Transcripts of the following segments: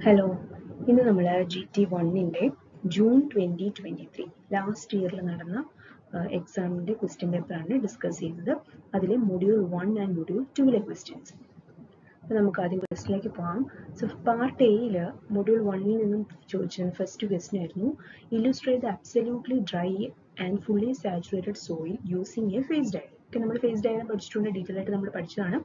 Hello, ഇന്ന് നമ്മൾ GT1-ന്റെ June 2023 last ഇയറിൽ നടന്ന എക്സാമിൻ്റെ ക്വസ്റ്റ്യൻ പേപ്പറാണ് ഡിസ്കസ് ചെയ്യുന്നത്. അതിൽ മൊഡ്യൂൾ 1 ആൻഡ് മൊഡ്യൂൾ 2-ലെ ക്വസ്റ്റ്യൻസ്. അപ്പോൾ നമുക്ക് ആദ്യം ക്വസ്റ്റിലേക്ക് പോകാം. സോ പാർട്ട് എയിൽ മൊഡ്യൂൾ 1-ൽ നിന്നും ചോദിച്ചത് ഫസ്റ്റ് ക്വസ്റ്റ്യൻ ആയിരുന്നു, illustrate the absolutely dry and fully saturated soil using a phase diagram. ഒക്കെ നമ്മൾ ഫേസ് ഡയഗ്രം പഠിച്ചിട്ടുണ്ട്, ഡീറ്റെയിൽ ആയിട്ട് നമ്മൾ പഠിച്ചതാണ്.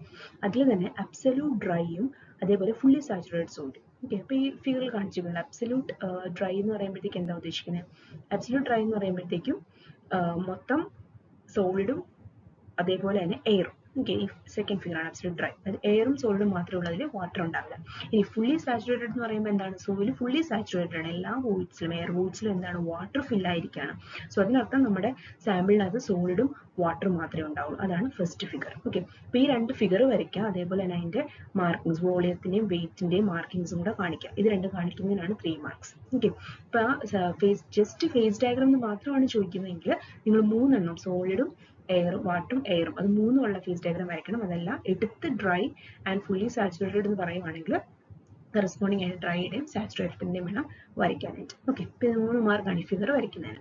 അതിൽ തന്നെ അബ്സല്യൂട്ട് ഡ്രൈയും അതേപോലെ ഫുള്ളി സാച്ചുറേറ്റഡ് സോയിലും. ഓക്കെ, അപ്പോൾ ഈ ഫിഗറിൽ കാണിച്ചിട്ടുണ്ട് അബ്സല്യൂട്ട് ഡ്രൈ എന്ന് പറയുമ്പോഴത്തേക്ക് എന്താ ഉദ്ദേശിക്കുന്നത്? അബ്സല്യൂട്ട് ഡ്രൈ എന്ന് പറയുമ്പോഴത്തേക്കും മൊത്തം സോളിഡും അതേപോലെ തന്നെ എയറും. ഓക്കെ, ഈ സെക്കൻഡ് ഫിഗർ ആണ് അബ്സല്യൂട്ട് ഡ്രൈ. അത് എയറും സോളിഡും മാത്രമേ ഉള്ളൂ, അതിൽ വാട്ടർ ഉണ്ടാവില്ല. ഇനി ഫുള്ളി സാച്ചുറേറ്റഡ് എന്ന് പറയുമ്പോൾ എന്താണ്? സോയിൽ ഫുള്ളി സാച്ചുറേറ്റഡ് ആണ്, എല്ലാ വോയിഡ്സിലും എയർ വോയിഡ്സിലും എന്താണ്? വാട്ടർ ഫില്ലായിരിക്കുകയാണ്. സോ അതിനർത്ഥം നമ്മുടെ സാമ്പിളിനകത്ത് സോളിഡും വാട്ടറും മാത്രമേ ഉണ്ടാവുള്ളൂ. അതാണ് ഫസ്റ്റ് ഫിഗർ. ഓക്കെ, അപ്പോൾ ഈ രണ്ട് ഫിഗർ വരയ്ക്കുക, അതേപോലെ തന്നെ അതിൻ്റെ മാർക്കിങ്സ്, വോളിയത്തിൻ്റെയും വെയിറ്റിൻ്റെയും മാർക്കിങ്സും കൂടെ കാണിക്കുക. ഇത് രണ്ട് കാണിക്കുന്നതിനാണ് 3 മാർക്സ്. ഓക്കെ, ഇപ്പോൾ ജസ്റ്റ് ഫേസ് ഡയഗ്രം എന്ന് മാത്രമാണ് ചോദിക്കുന്നതെങ്കിൽ നിങ്ങൾ 3 എണ്ണം സോളിഡും എയറും വാട്ടറും എയറും അത് 3 ഉള്ള ഫേസ് ഡയഗ്രം വരയ്ക്കണം. അതല്ല എടുത്ത് ഡ്രൈ ആൻഡ് ഫുള്ളി സാച്ചുറേറ്റഡ് എന്ന് പറയുവാണെങ്കിൽ കറസ്പോണ്ടിങ് ആയിട്ട് ഡ്രൈയുടെയും സാച്ചുറേറ്റഡിൻ്റെയും വേണം വരയ്ക്കാനായിട്ട്. ഓക്കെ, പിന്നെ 3 മാർക്കാണ് ഈ ഫിഗർ വരയ്ക്കുന്നതിന്.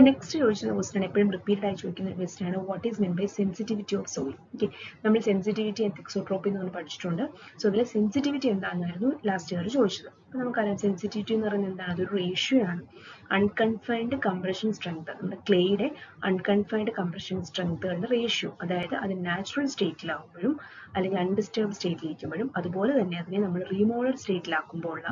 നെക്സ്റ്റ് ചോദിക്കുന്ന ക്വസ്റ്റ്യൻ എപ്പോഴും റിപ്പീറ്റഡ് ആയി ചോദിക്കുന്ന ക്വസ്റ്റ്യൻ ആണ്, what is mean by sensitivity of soil. Okay, നമ്മൾ സെൻസിറ്റിവിറ്റി ആൻഡ് തിക്സോട്രോപ്പി എന്ന് പറഞ്ഞ് പഠിച്ചിട്ടുണ്ട്. സോ അതിലെ സെൻസിറ്റിവിറ്റി എന്താണെന്നായിരുന്നു ലാസ്റ്റ് ഇയർ ചോദിച്ചത്. അപ്പോൾ നമുക്കറിയാം സെൻസിറ്റിവിറ്റി എന്ന് പറയുന്നത് എന്താണ്? അതൊരു റേഷ്യോ ആണ്. അൺകൺഫൈൻഡ് കംപ്രഷൻ സ്ട്രെങ്ത്, നമ്മുടെ ക്ലേയുടെ അൺകൺഫൈൻഡ് കംപ്രഷൻ സ്ട്രെങ്ത്തുകളുടെ റേഷ്യോ, അതായത് അത് നാച്ചുറൽ സ്റ്റേറ്റിലാകുമ്പോഴും അല്ലെങ്കിൽ അൺഡിസ്റ്റർബ് സ്റ്റേറ്റിലിരിക്കുമ്പോഴും അതുപോലെ തന്നെ അതിനെ നമ്മൾ റീമോഡൽ സ്റ്റേറ്റിലാക്കുമ്പോൾ ഉള്ള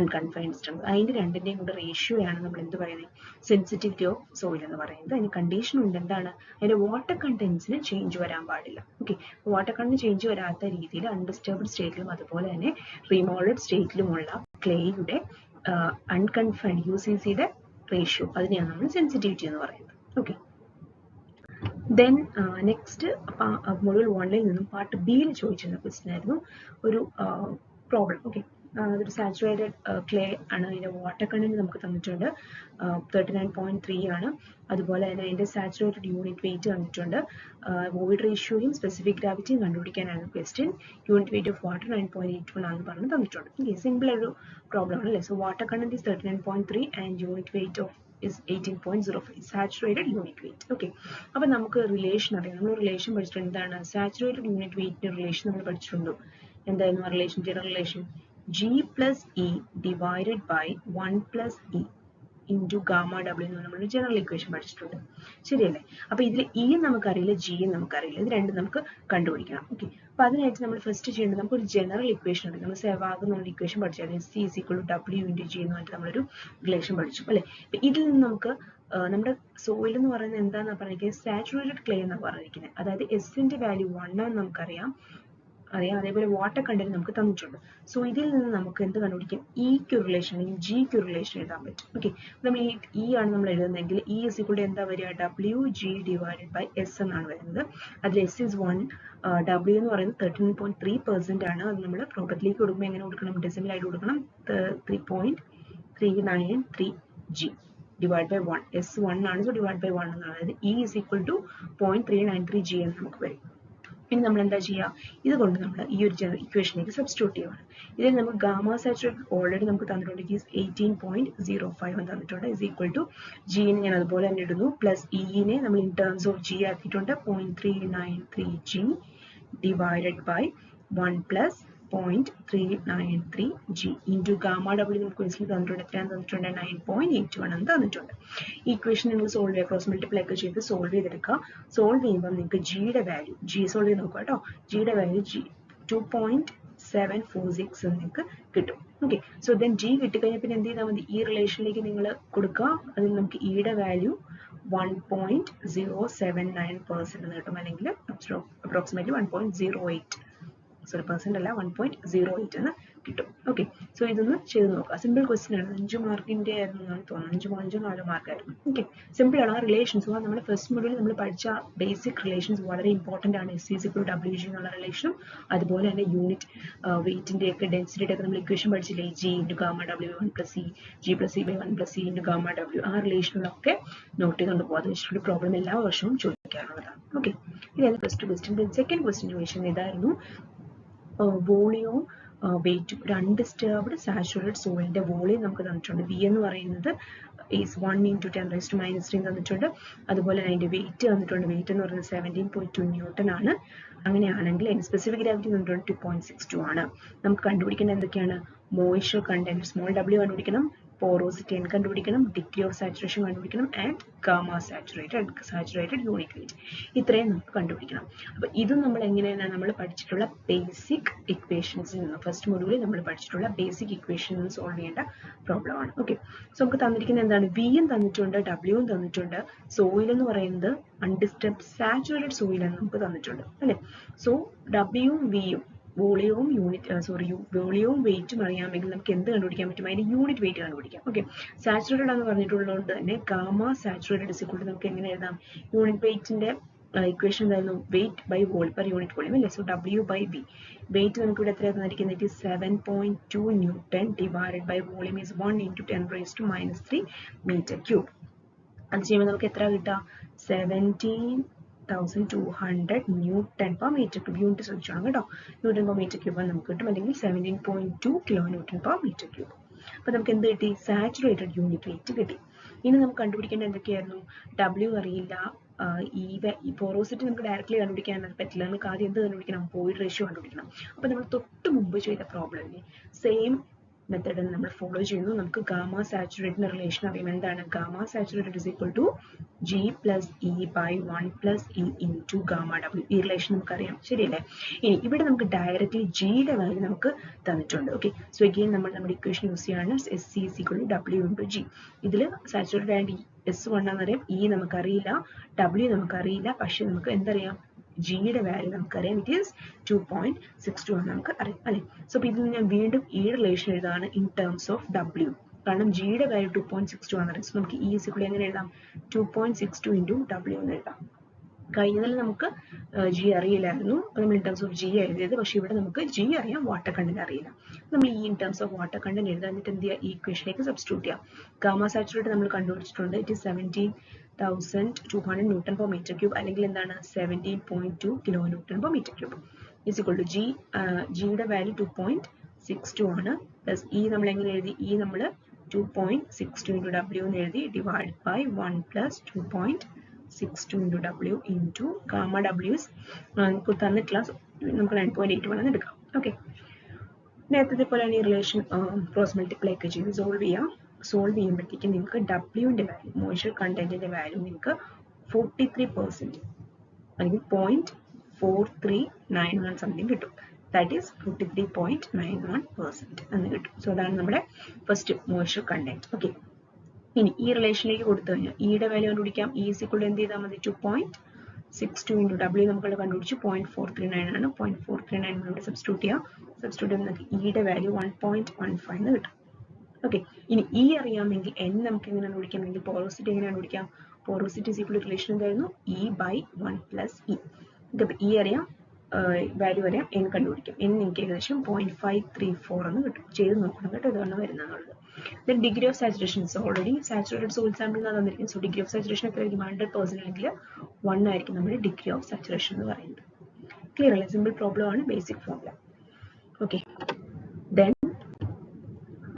അൺകൺഫൈൻഡ് സ്ട്രെങ്ത്, അതിൻ്റെ രണ്ടിൻ്റെയും കൂടെ റേഷ്യോയാണ് നമ്മൾ എന്ത് പറയുന്നത്? സെൻസിറ്റിവിറ്റി ഓഫ് സോയിൽ എന്ന് പറയുന്നത്. അതിന് കണ്ടീഷൻ ഉണ്ട്, എന്താണ്? അതിൻ്റെ വാട്ടർ കണ്ടൻസിന് ചേഞ്ച് വരാൻ പാടില്ല. ഓക്കെ, വാട്ടർ കണ്ടന്റ് ചേഞ്ച് വരാത്ത രീതിയിൽ അൺഡിസ്റ്റർബ്ഡ് സ്റ്റേറ്റിലും അതുപോലെ തന്നെ റീമോഡഡ് സ്റ്റേറ്റിലുമുള്ള ക്ലേയുടെ അൺകൺഫൈൻഡ് UCCയുടെ റേഷ്യോ, അതിനെയാണ് നമ്മൾ സെൻസിറ്റിവിറ്റി എന്ന് പറയുന്നത്. ഓക്കെ, ദെൻ നെക്സ്റ്റ് മൊഡ്യൂൾ 1-ൽ നിന്നും പാർട്ട് ബിയിൽ ചോദിച്ചിരുന്ന ക്വസ്റ്റ്യൻ ആയിരുന്നു ഒരു പ്രോബ്ലം. ഓക്കെ, അതൊരു സാച്ചുറേറ്റഡ് ക്ലേ ആണ്. അതിൻ്റെ വാട്ടർ കണ്ടന്റ് നമുക്ക് തന്നിട്ടുണ്ട് 39.3 ആണ്. അതുപോലെ തന്നെ അതിൻ്റെ സാച്ചുറേറ്റഡ് യൂണിറ്റ് വെയിറ്റ് തന്നിട്ടുണ്ട്. വോയിഡ് റേഷ്യോയും സ്പെസിഫിക് ഗ്രാവിറ്റിയും കണ്ടുപിടിക്കാനാണ് question. Unit weight of water 9.81 ആണെന്ന് പറഞ്ഞ് തന്നിട്ടുണ്ട്. ഓക്കെ, സിമ്പിൾ ഒരു പ്രോബ്ലം ആണ് അല്ലേ? So water content is 39.3 and unit weight of is 18.05, saturated unit wait. Okay, അപ്പോൾ നമുക്ക് റിലേഷൻ അറിയാം. നമ്മൾ റിലേഷൻ പഠിച്ചിട്ടുണ്ട്, എന്താണ്? സാച്ചുറേറ്റഡ് യൂണിറ്റ് വെയിറ്റിന്റെ റിലേഷൻ നമ്മൾ പഠിച്ചിട്ടുണ്ടോ? എന്തായിരുന്നു ആ relation? General relation G+E divided by 1+E into gamma W എന്ന് നമ്മൾ ജനറൽ ഇക്വേഷൻ പഠിച്ചിട്ടുണ്ട്, ശരിയല്ലേ? അപ്പോൾ ഇതിൽ E നമുക്കറിയില്ല, G നമുക്കറിയില്ല, ഇത് രണ്ടും നമുക്ക് കണ്ടുപിടിക്കണം. ഓക്കെ, അപ്പോൾ അതിനായിട്ട് നമ്മൾ ഫസ്റ്റ് ചെയ്യേണ്ടത് നമുക്കൊരു ജനറൽ ഇക്വേഷൻ ഉണ്ട്. നമ്മൾ സെവാഗ് എന്നുള്ള ഇക്വേഷൻ പഠിച്ചായിരുന്നു, C = W × G എന്ന് പറഞ്ഞിട്ട് നമ്മളൊരു റിലേഷൻ പഠിച്ചു അല്ലേ? അപ്പോൾ ഇതിൽ നിന്ന് നമുക്ക് നമ്മുടെ സോയിൽ എന്ന് പറയുന്നത് എന്താണെന്ന് പറഞ്ഞിരിക്കുന്നത്? സാച്ചുറേറ്റഡ് ക്ലേ എന്നാണ് പറഞ്ഞിരിക്കുന്നത്. അതായത് S-ന്റെ വാല്യൂ 1 ആണെന്ന് നമുക്കറിയാം, അതേപോലെ വാട്ടർ കണ്ടന്റ് നമുക്ക് തന്നിട്ടുണ്ട്. സോ ഇതിൽ നിന്ന് നമുക്ക് എന്ത് കണ്ടുപിടിക്കാം? ഇക്ക് റിലേഷൻ അല്ലെങ്കിൽ ജിക്ക് റിലേഷൻ എഴുതാൻ പറ്റും. ഓക്കെ, നമ്മൾ ഈ ആണ് നമ്മൾ എഴുതുന്നതെങ്കിൽ E = എന്താ വരിക? WG ഡിവൈഡഡ് ബൈ S എന്നാണ് വരുന്നത്. അതിൽ S is 1, W എന്ന് പറയുന്നത് 13.3% ആണ്. അത് നമ്മൾ പ്രോപ്പർട്ടിയിലേക്ക് കൊടുക്കുമ്പോൾ എങ്ങനെ കൊടുക്കണം? ഡെസിമൽ ആയിട്ട് കൊടുക്കണം. 3.393G divide by 1. S 1 ആണ്, സോ ഡിവൈഡ് ബൈ 1 എന്നാണ്. അതായത് E = 0.393G എന്ന് നമുക്ക് വരും. ഇനി നമ്മൾ എന്താ ചെയ്യുക? ഇതുകൊണ്ട് നമ്മൾ ഈ ഒരു ഇക്വേഷനിലേക്ക് സബ്സ്റ്റിറ്റ്യൂട്ട് ചെയ്യുകയാണ്. ഇതിൽ നമുക്ക് ഗാമ സാച്ചുറേറ്റഡ് ഓൾറെഡി നമുക്ക് തന്നിട്ടുണ്ട്, 18.05 എന്ന് തന്നിട്ടുണ്ട്. = G-നെ ഞാൻ അതുപോലെ തന്നെ ഇടുന്നു, പ്ലസ് E-നെ നമ്മൾ ഇൻ ടേംസ് ഓഫ് G ആക്കിയിട്ടുണ്ട്, 0.393G divided by 1 plus 0.393G into gamma W നമുക്ക് ക്വസ്റ്റ്യൻ തന്നിട്ടുണ്ട്. എത്രയാണ് തന്നിട്ടുണ്ട്? 9.81 എന്ന് തന്നിട്ടുണ്ട്. ഈ ഇക്വേഷൻ നിങ്ങൾ സോൾവ് ചെയ്യുക, ക്രോസ് മൾട്ടിപ്ലൈ ഒക്കെ ചെയ്ത് സോൾവ് ചെയ്തെടുക്കുക. സോൾവ് ചെയ്യുമ്പോൾ നിങ്ങൾക്ക് ജിയുടെ വാല്യൂ, G സോൾവ് ചെയ്ത് നോക്കുക കേട്ടോ, ജിയുടെ വാല്യൂ 2.746 നിങ്ങൾക്ക് കിട്ടും. ഓക്കെ, സോ ദെൻ G കിട്ടിക്കഴിഞ്ഞാൽ പിന്നെ എന്ത് ചെയ്താൽ മതി? ഈ റിലേഷനിലേക്ക് നിങ്ങൾ കൊടുക്കുക. അതിൽ നമുക്ക് ഇയുടെ വാല്യൂ 1.079% എന്ന് കിട്ടും, അല്ലെങ്കിൽ അപ്രോക്സിമേറ്റ്ലി 1.08, സോറി പെർസെന്റ് അല്ല, 1.08 എന്ന് കിട്ടും. ഓക്കെ, സോ ഇതൊന്ന് ചെയ്ത് നോക്കുക. സിമ്പിൾ ക്വസ്റ്റ്യൻ ആണ്, 5 മാർക്കിന്റെ ആയിരുന്നു എന്നാണ് തോന്നുന്നത്, 5 മാർക്കായിരുന്നു. ഓക്കെ, സിമ്പിൾ ആണ്. റിലേഷൻസ് നമ്മുടെ ഫസ്റ്റ് മൊഡ്യൂളിൽ നമ്മൾ പഠിച്ച ബേസിക് റിലേഷൻസ് വളരെ ഇമ്പോർട്ടന്റ് ആണ്. S = WG എന്നുള്ള റിലേഷനും അതുപോലെ തന്നെ യൂണിറ്റ് വെയിറ്റിന്റെ ഒക്കെ ഡെൻസിറ്റിയുടെ ഒക്കെ നമ്മൾ ഇക്വേഷൻ പഠിച്ചില്ലേ? G × gamma W 1+E, G+E/1+E × gamma W. ആ റിലേഷനിലൊക്കെ നോട്ട് ചെയ്തുകൊണ്ട് പോകാതെ വെച്ചിട്ടുള്ള പ്രോബ്ലം എല്ലാ വർഷവും ചോദിക്കാറുള്ളതാണ്. ഓക്കെ, ഇതാണ് ഫസ്റ്റ് ക്വസ്റ്റ്യൻ. സെക്കൻഡ് ക്വസ്റ്റ്യൻ ചോദിച്ചത് ഇതായിരുന്നു, വോളിയവും വെയിറ്റും ഒരു അൺഡിസ്റ്റർബ്ഡ് സാച്ചുറേറ്റഡ് സോയിലിന്റെ വോളിയം നമുക്ക് തന്നിട്ടുണ്ട്. വി എന്ന് പറയുന്നത് ഈസ് 1 × 10⁻³ തന്നിട്ടുണ്ട്. അതുപോലെ അതിന്റെ വെയിറ്റ് തന്നിട്ടുണ്ട്. വെയിറ്റ് എന്ന് പറയുന്നത് 17.2 ന്യൂട്ടൺ ആണ്. അങ്ങനെയാണെങ്കിൽ അതിന്റെ സ്പെസിഫിക് ഗ്രാവിറ്റി തന്നിട്ടുണ്ട് 2.62 ആണ്. നമുക്ക് കണ്ടുപിടിക്കേണ്ട എന്തൊക്കെയാണ്? മോയ്സ്ചർ കണ്ടന്റ് സ്മോൾ w കണ്ടുപിടിക്കണം, porosity n കണ്ടുപിടിക്കണം, ഡിഗ്രി ഓഫ് സാച്ചുറേഷൻ കണ്ടുപിടിക്കണം, and gamma saturated unit wait. ഇത്രയും നമുക്ക് കണ്ടുപിടിക്കണം. അപ്പൊ ഇതും നമ്മൾ എങ്ങനെയാണ് നമ്മൾ പഠിച്ചിട്ടുള്ള ബേസിക് ഇക്വേഷൻസിൽ നിന്ന്, ഫസ്റ്റ് മൊഡ്യൂളിൽ നമ്മൾ പഠിച്ചിട്ടുള്ള ബേസിക് ഇക്വേഷനിൽ നിന്ന് സോൾവ് ചെയ്യേണ്ട പ്രോബ്ലം ആണ്. ഓക്കെ, സോ നമുക്ക് തന്നിരിക്കുന്നത് എന്താണ്? വിയും തന്നിട്ടുണ്ട്, ഡബ്ല്യൂയും തന്നിട്ടുണ്ട്. സോയിൽ എന്ന് പറയുന്നത് അൺഡിസ്റ്റർബ്ഡ് സാച്ചുറേറ്റഡ് സോയിൽ എന്ന് നമുക്ക് തന്നിട്ടുണ്ട് അല്ലെ. സോ ഡബ്ല്യൂയും വിയും വോളിയവും വോളിയവും വെയിറ്റും അറിയാമെങ്കിൽ നമുക്ക് എന്ത് കണ്ടുപിടിക്കാൻ പറ്റും? അതിന്റെ യൂണിറ്റ് വെയിറ്റ് കണ്ടുപിടിക്കാം. ഓക്കെ, സാച്ചുറേറ്റഡ് എന്ന് പറഞ്ഞിട്ടുള്ളതുകൊണ്ട് തന്നെ gamma saturated is equal to നമുക്ക് എങ്ങനെ എഴുതാം? യൂണിറ്റ് വെയിറ്റിന്റെ ഇക്വേഷൻ എന്തായിരുന്നു? Weight by per unit volume അല്ലേ. So W by V. Weight നമുക്ക് ഇവിടെ എത്രയാണ് തന്നിരിക്കുന്നത്? It is 7.2 newton divided by volume is 1 × 10⁻³ metre cube. അത് ചെയ്യുമ്പോൾ നമുക്ക് എത്ര കിട്ടുക? 17,200 newton per metre cube. Unit ശ്രദ്ധിച്ചോണം കേട്ടോ. ന്യൂട്ടൺ പെർ മീറ്റർ ക്യൂബ് നമുക്ക് കിട്ടും, അല്ലെങ്കിൽ 17.2 kilo newton per metre cube. അപ്പൊ നമുക്ക് എന്ത് കിട്ടി? സാച്ചുറേറ്റഡ് യൂണിറ്റ് വെയിറ്റ് കിട്ടി. ഇനി നമുക്ക് കണ്ടുപിടിക്കേണ്ട എന്തൊക്കെയായിരുന്നു? ഡബ്ല്യു അറിയില്ല, ഈ പോറോസിറ്റി നമുക്ക് ഡയറക്റ്റ്ലി കണ്ടുപിടിക്കാൻ പറ്റില്ല. നമുക്ക് ആദ്യം എന്ത് കണ്ടുപിടിക്കണം? വോയിഡ് റേഷ്യോ കണ്ടുപിടിക്കണം. അപ്പൊ നമ്മൾ തൊട്ട് മുമ്പ് ചെയ്ത പ്രോബ്ലമിനെ സെയിം മെത്തേഡ് നമ്മൾ ഫോളോ ചെയ്യുന്നു. നമുക്ക് ഗാമ സാച്ചുറേറ്റഡ് റിലേഷൻ അറിയാം. എന്താണ്? Gamma saturated is equal to G + E / 1 + E × gamma W. ഈ റിലേഷൻ നമുക്കറിയാം, ശരിയല്ലേ? ഇനി ഇവിടെ നമുക്ക് ഡയറക്റ്റ്ലി ജിയുടെ വാല്യൂ നമുക്ക് തന്നിട്ടുണ്ട്. ഓക്കെ, സോ അഗെയിൻ നമ്മൾ നമ്മുടെ ഇക്വേഷൻ യൂസ് ചെയ്യാണ്. SC = W × G. ഇതിൽ സാച്ചുറേറ്റഡ് ആൻഡ് S1 എന്നറിയാം, E നമുക്കറിയില്ല, W നമുക്കറിയില്ല. പക്ഷെ നമുക്ക് എന്തറിയാം? ജിയുടെ വാല്യൂ നമുക്കറിയാം, ഇറ്റ് ഈസ് 2.62 ആണ് നമുക്ക് അറിയാം അല്ലെ. സോ അപ്പൊ ഇതിൽ ഞാൻ വീണ്ടും ഈ റിലേഷൻ എഴുതാണ് ഇൻ ടേംസ് ഓഫ് ഡബ്ല്യു. കാരണം ജിയുടെ വാല്യൂ 2.62 ആണ്. സോ നമുക്ക് E = എങ്ങനെ എഴുതാം? 2.62 × W എന്ന് എഴുതാം. കഴിഞ്ഞതിൽ നമുക്ക് ജി അറിയില്ലായിരുന്നു, നമ്മൾ ഇൻ ടേംസ് ഓഫ് ജി എഴുതിയത്. പക്ഷെ ഇവിടെ നമുക്ക് ജി അറിയാം, വാട്ടർ കണ്ടന്റ് അറിയില്ല. നമ്മൾ ഈ in terms of water content എഴുതാൻ എന്നിട്ട് എന്ത് ചെയ്യുക? ഈ ഇക്വേഷനിലേക്ക് സബ്സ്റ്റിറ്റ്യൂട്ട് ചെയ്യാം. ഗാമ സാച്ചുറേറ്റഡ് നമ്മൾ കണ്ടുപിടിച്ചിട്ടുണ്ട്, it is 17,200 newton per metre cube, അല്ലെങ്കിൽ എന്താണ്? 17.2 kilo newton per metre cube is equal to G. ജിയുടെ വാല്യൂ 2.62 ആണ്. പ്ലസ് ഇ നമ്മൾ എങ്ങനെ എഴുതി? ഇ നമ്മൾ 2.62 × W എന്ന് എഴുതി, divide by 1 + 2.62 × W into gamma W നമുക്ക് തന്നിട്ടുള്ള നമുക്ക് 9.81 എന്ന് എടുക്കാം. ഓക്കെ, നേരത്തെ പോലെ ഈ റിലേഷൻ ക്രോസ് മൾട്ടിപ്ലൈ ഒക്കെ ചെയ്ത് സോൾവ് ചെയ്യാം. സോൾവ് ചെയ്യുമ്പോഴത്തേക്കും നിങ്ങൾക്ക് ഡബ്ല്യുവിന്റെ വാല്യൂ, മോയ്സ്ചർ കണ്ടന്റിന്റെ വാല്യൂ നിങ്ങൾക്ക് 43% അല്ലെങ്കിൽ 0.4391 സംതിങ് കിട്ടും. ദാറ്റ് ഈസ് 43.91% എന്ന് കിട്ടും. സോ അതാണ് നമ്മുടെ ഫസ്റ്റ് മോയ്സ്ചർ കണ്ടന്റ്. ഓക്കെ, ഇനി ഈ റിലേഷനിലേക്ക് കൊടുത്തു കഴിഞ്ഞാൽ ഇയുടെ വാല്യൂ കണ്ടുപിടിക്കാം. E = എന്ത് ചെയ്താൽ മതി? 2.62 × W നമുക്ക് കണ്ടുപിടിച്ചു 0.439 ആണ്. 0.439 ഇവിടെ സബ്സ്റ്റിറ്റ്യൂട്ട് ചെയ്യാം. സബ്സ്റ്റിറ്റ്യൂട്ട് നമുക്ക് ഇയുടെ വാല്യൂ 1.15 എന്ന് കിട്ടും. ഓക്കെ, ഇനി ഇ അറിയാമെങ്കിൽ എൻ നമുക്ക് എങ്ങനെ കണ്ടുപിടിക്കാമെങ്കിൽ പോറോസിറ്റി എങ്ങനെ കണ്ടുപിടിക്കാം? പോറോസിറ്റി റിലേഷൻ എന്തായിരുന്നു? E/1 + E. ഇ അറിയാം, വാല്യൂ അറിയാം, എൻ കണ്ടുപിടിക്കും. എൻ എനിക്ക് ഏകദേശം 0.534 എന്ന് കിട്ടും. ചെയ്ത് നോക്കണം കേട്ടോ, ഇതാണ് വരുന്നത്. Then degree of saturation is already saturated soil sample എന്നാണ് തന്നിരിക്കുന്നത്. സോ ഡിഗ്രി ഓഫ് സാച്ചുറേഷൻ എത്രയായിരിക്കും? 100% അല്ലെങ്കിൽ 1 ആയിരിക്കും നമ്മുടെ ഡിഗ്രി ഓഫ് സാച്ചുറേഷൻ എന്ന് പറയുന്നത്. ക്ലിയർ അല്ലേ? സിമ്പിൾ പ്രോബ്ലം ആണ്, ബേസിക് ഫോർമുല. ഓക്കെ, ദെൻ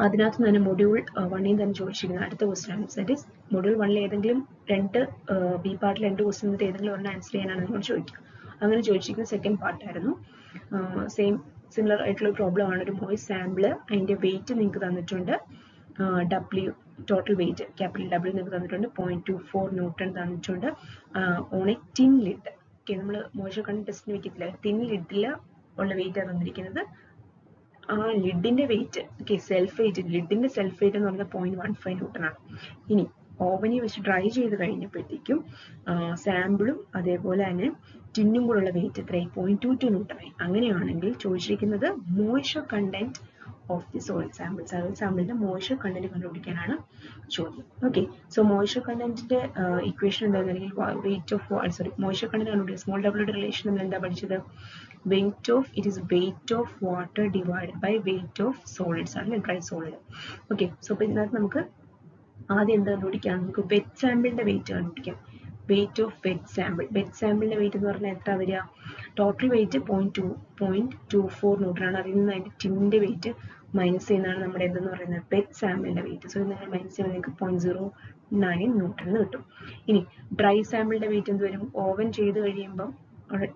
അതിനകത്ത് തന്നെ മൊഡ്യൂൾ 1 തന്നെ ചോദിച്ചിരിക്കുന്ന അടുത്ത ക്വസ്റ്റൻ ആണ്. ദാറ്റ് ഈസ് മൊഡ്യൂൾ 1 ഏതെങ്കിലും ബി പാർട്ടിൽ 2 ക്വസ്റ്റൻ ഏതെങ്കിലും ഒരെണ്ണം ആൻസർ ചെയ്യാനാണ് നമ്മൾ ചോദിക്കുക. അങ്ങനെ ചോദിച്ചിരിക്കുന്ന സെക്കൻഡ് പാർട്ടായിരുന്നു. സിമിലർ ആയിട്ടുള്ള പ്രോബ്ലം ആണ്. ഒരു മോയ്സ് സാമ്പിൾ, അതിന്റെ വെയിറ്റ് നിങ്ങൾക്ക് തന്നിട്ടുണ്ട്. W total weight capital W നിങ്ങൾക്ക് തന്നിട്ടുണ്ട്. 0.24 ന്യൂട്ടൺ തന്നിട്ടുണ്ട്. On a tin lid. Okay, നമ്മൾ മോയ്സ്ചർ കണ്ടന്റ് ടെസ്റ്റിന് വെക്കത്തില്ല, ടിൻ ലിഡിൽ ഉള്ള വെയിറ്റ് ആണ് തന്നിരിക്കുന്നത്. ആ ലിഡിന്റെ വെയിറ്റ്, ഓക്കെ, സെൽഫ് വെയിറ്റ്, ലിഡിന്റെ സെൽഫ് വെയിറ്റ് എന്ന് പറഞ്ഞാൽ 0.15 ന്യൂട്ടൺ ആണ്. ഇനി ഓവനിൽ വെച്ച് ഡ്രൈ ചെയ്ത് കഴിഞ്ഞപ്പോഴത്തേക്കും സാമ്പിളും അതേപോലെ തന്നെ ടിന്നും കൂടെയുള്ള വെയിറ്റ് എത്രയായി? 0.22 ന്യൂട്ടൺ ആയി. അങ്ങനെയാണെങ്കിൽ ചോദിച്ചിരിക്കുന്നത് moisture content of the soil sample. സാമ്പിളിന്റെ മോയ്സ്ചർ കണ്ടന്റ് കണ്ടുപിടിക്കാനാണ് ചോദ്യം. ഓക്കെ, സോ മോയ്സ്ചർ കണ്ടന്റിന്റെ ഇക്വേഷൻ എന്താണെങ്കിൽ വെയിറ്റ് ഓഫ് മോയ്സ്ചർ കണ്ടന്റ് കണ്ടുപിടിക്കുക. സ്മോൾ ഡബ്ല്യൂയുടെ റിലേഷൻ നമ്മൾ എന്താ പഠിച്ചത്? weight of water divided by weight of solids ആണ്, ഡ്രൈ സോളിഡ്. ഓക്കെ, സോ അപ്പൊ ഇതിനകത്ത് നമുക്ക് ആദ്യം എന്താ കണ്ടുപിടിക്കാം? നമുക്ക് വെറ്റ് സാമ്പിളിന്റെ വെയിറ്റ് കണ്ടുപിടിക്കാം. Weight of wet sample. Wet സാമ്പിളിന്റെ വെയിറ്റ് എന്ന് പറഞ്ഞാൽ എത്ര വരിക? ടോട്ടൽ വെയിറ്റ് 0.24 ന്യൂട്ടൺ ആണ്. അതിൽ നിന്ന് അതിന്റെ ടിന്നിന്റെ വെയിറ്റ് മൈനസ് ചെയ്യുന്നതാണ് നമ്മുടെ എന്തെന്ന് പറയുന്നത് വെറ്റ് സാമ്പിളിന്റെ വെയിറ്റ്. സോ നിങ്ങൾ മൈനസ് ചെയ്യുമ്പോൾ നിങ്ങൾക്ക് 0.09 ന്യൂട്ടൺ എന്ന് കിട്ടും. ഇനി ഡ്രൈ സാമ്പിളിന്റെ വെയിറ്റ് എന്ത് വരും? ഓവൻ ചെയ്ത് കഴിയുമ്പോൾ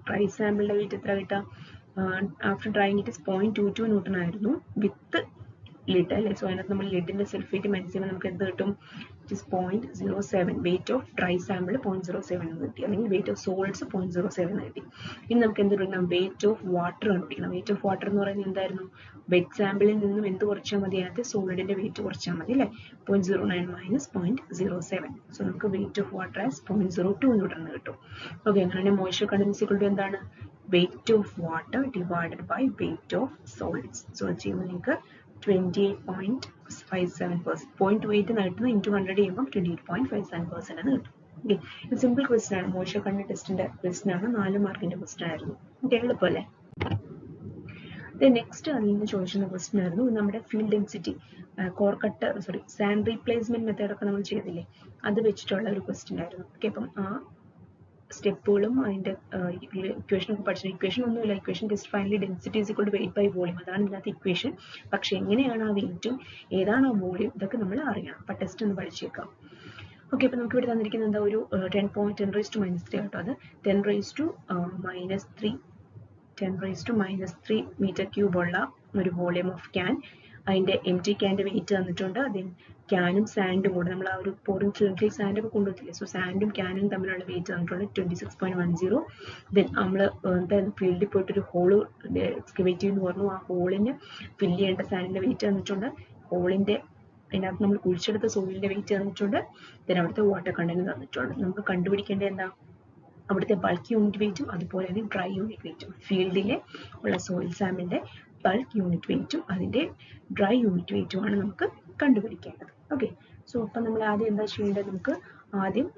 ഡ്രൈ സാമ്പിളിന്റെ വെയിറ്റ് എത്ര കിട്ടാം? After drying it is 0.22 newton ആയിരുന്നു വിത്ത് ലിഡ് അല്ലേ. സോ അതിനകത്ത് നമ്മൾ ലിഡിന്റെ സൾഫേറ്റ് മൈനസ് ചെയ്യുമ്പോൾ നമുക്ക് എന്ത് കിട്ടും? It is 0.07. Weight of dry sample 0.07 എന്ന് കിട്ടി, അല്ലെങ്കിൽ വെയിറ്റ് ഓഫ് സോൾട്സ് 0.07 എന്ന് കിട്ടി. ഇനി നമുക്ക് എന്ത് കിട്ടണം? വെയിറ്റ് ഓഫ് വാട്ടർ കണ്ടുപിടിക്കണം. വെയിറ്റ് ഓഫ് വാട്ടർ എന്ന് പറയുന്നത് എന്തായിരുന്നു? വെറ്റ് സാമ്പിളിൽ നിന്നും എന്ത് കുറച്ചാൽ മതി? അതിനകത്ത് സോളിഡിന്റെ വെയിറ്റ് കുറച്ചാൽ മതി അല്ലേ. 0.09 മൈനസ് 0.07. സോ നമുക്ക് weight of water as 0.02 newton എന്ന് കിട്ടും. ഓക്കെ, അങ്ങനെ മോയ്സ്ചർ കണ്ടൻസ് ഈക്വൽ ടു എന്താണ്? Weight of water divided by weight of solids. So അത് ചെയ്യുമ്പോൾ നിങ്ങൾക്ക് 28.57%. 0.28 നടത്തുന്നത് ഇൻറ്റു 100 ചെയ്യുമ്പോൾ 28.57% എന്ന് കിട്ടും. ഓക്കെ, ഇത് സിമ്പിൾ ക്വസ്റ്റൻ ആണ്. മോയ്സ്ചർ കണ്ടന്റ് ടെസ്റ്റിന്റെ ക്വസ്റ്റൻ ആണ്. 4 മാർക്കിന്റെ ക്വസ്റ്റൻ ആയിരുന്നു. ഓക്കെ, എളുപ്പമല്ലേ? നെക്സ്റ്റ് അതിൽ നിന്ന് ചോദിച്ചിരുന്ന ക്വസ്റ്റൻ ആയിരുന്നു നമ്മുടെ field density sand replacement method ഒക്കെ നമ്മൾ ചെയ്തില്ലേ, അത് വെച്ചിട്ടുള്ള ഒരു ക്വസ്റ്റൻ ആയിരുന്നു. ഓക്കെ, അപ്പം ആ സ്റ്റെപ്പുകളും അതിന്റെ ഇക്വേഷൻ ഒക്കെ പഠിച്ചു. ഇക്വേഷൻ ഒന്നുമില്ല, equation just finally density is equal to weight by volume, അതാണ് ഇതിനകത്ത് ഇക്വേഷൻ. പക്ഷെ എങ്ങനെയാണ് ആ വെയിറ്റും ഏതാണ് ആ വോളിയം ഇതൊക്കെ നമ്മൾ അറിയണം. അപ്പൊ ടെസ്റ്റ് ഒന്ന് പഠിച്ചേക്കാം. ഓക്കെ, അപ്പൊ നമുക്ക് ഇവിടെ തന്നിരിക്കുന്നത് എന്താ? ഒരു 10 കേട്ടോ. അത് 10⁻³ മീറ്റർ ക്യൂബ് ഉള്ള ഒരു വോളിയം ഓഫ് ക്യാൻ. അതിന്റെ എംറ്റി ക്യാന്റെ വെയിറ്റ് തന്നിട്ടുണ്ട്. അതിന് ക്യാനും സാൻഡും കൂടെ നമ്മൾ ആ ഒരു പോറിംഗ് സിലിണ്ടറിൽ സാൻഡ് ഒക്കെ കൊണ്ടുവത്തില്ലേ, സോ സാൻഡും ക്യാനും തമ്മിലുള്ള വെയിറ്റ് തന്നിട്ടുണ്ട് 26.10. ദെൻ നമ്മൾ എന്തായാലും ഫീൽഡിൽ പോയിട്ട് ഒരു ഹോള് എക്സ്കവേറ്റ് ചെയ്യുന്നു പറഞ്ഞു. ആ ഹോളിന് ഫില്ല് ചെയ്യേണ്ട സാൻഡിന്റെ വെയിറ്റ് തന്നിട്ടുണ്ട്. ഹോളിന്റെ അതിനകത്ത് നമ്മൾ കുഴിച്ചെടുത്ത സോയിലിന്റെ വെയിറ്റ് തന്നിട്ടുണ്ട്. ദെൻ അവിടുത്തെ വാട്ടർ കണ്ടന്റ് തന്നിട്ടുണ്ട്. നമുക്ക് കണ്ടുപിടിക്കേണ്ടത് എന്താ? അവിടുത്തെ ബൾക്ക് യൂണിറ്റ് വെയിറ്റും അതുപോലെ തന്നെ ഡ്രൈ യൂണിറ്റ് വെയിറ്റും. ഫീൽഡിലെ ഉള്ള സോയിൽ സാമ്പിളിന്റെ ബൾക്ക് യൂണിറ്റ് വെയിറ്റും അതിന്റെ ഡ്രൈ യൂണിറ്റ് വെയിറ്റുമാണ് നമുക്ക് കണ്ടുപിടിക്കേണ്ടത്. ഓക്കെ, സോ അപ്പം നമ്മൾ ആദ്യം എന്താ ചെയ്യേണ്ടത്? നമുക്ക് ആദ്യം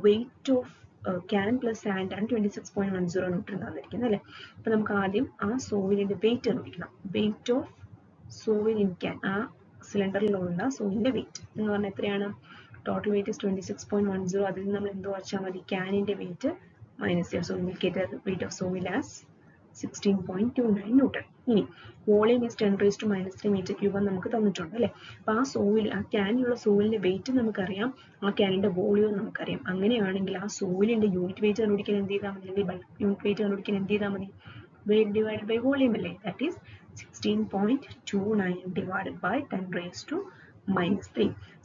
weight of can plus sand ആണ് 26.10 ന്യൂട്ടൺ തന്നിരിക്കുന്നത് അല്ലേ. അപ്പൊ നമുക്ക് ആദ്യം ആ സോയിലിന്റെ വെയിറ്റ് കണ്ടുപിടിക്കണം. Weight of soil in can, ആ സിലിണ്ടറിലുള്ള സോയിലിന്റെ വെയിറ്റ് എന്ന് പറഞ്ഞാൽ എത്രയാണ്? Total wait is 26.10. അതിൽ നിന്ന് നമ്മൾ എന്ത് കുറച്ചാൽ മതി? ക്യാനിന്റെ വെയിറ്റ് മൈനസ് ചെയ്യാം. So will get weight of soil as 16.29 newton. ഇനി വോളിയം ഇസ് 10⁻³ മീറ്റർ ക്യൂബ് എന്ന് നമുക്ക് തന്നിട്ടുണ്ട് അല്ലെ. അപ്പൊ ആ സോയിൽ, ആ ക്യാനിലുള്ള സോയിലിന്റെ വെയിറ്റ് നമുക്കറിയാം, ആ ക്യാനിന്റെ വോളിയം നമുക്കറിയാം. അങ്ങനെയാണെങ്കിൽ ആ സോയിലിന്റെ യൂണിറ്റ് വെയിറ്റ് കണ്ടുപിടിക്കാൻ എന്ത് ചെയ്താൽ മതി? അല്ലെങ്കിൽ ബൾക്ക് യൂണിറ്റ് വെയിറ്റ് കണ്ടുപിടിക്കാൻ എന്ത് ചെയ്താൽ മതി? വെയിറ്റ് ഡിവൈഡഡ് ബൈ വോളിയം അല്ലേ. That is 16.29 divided by 10⁻³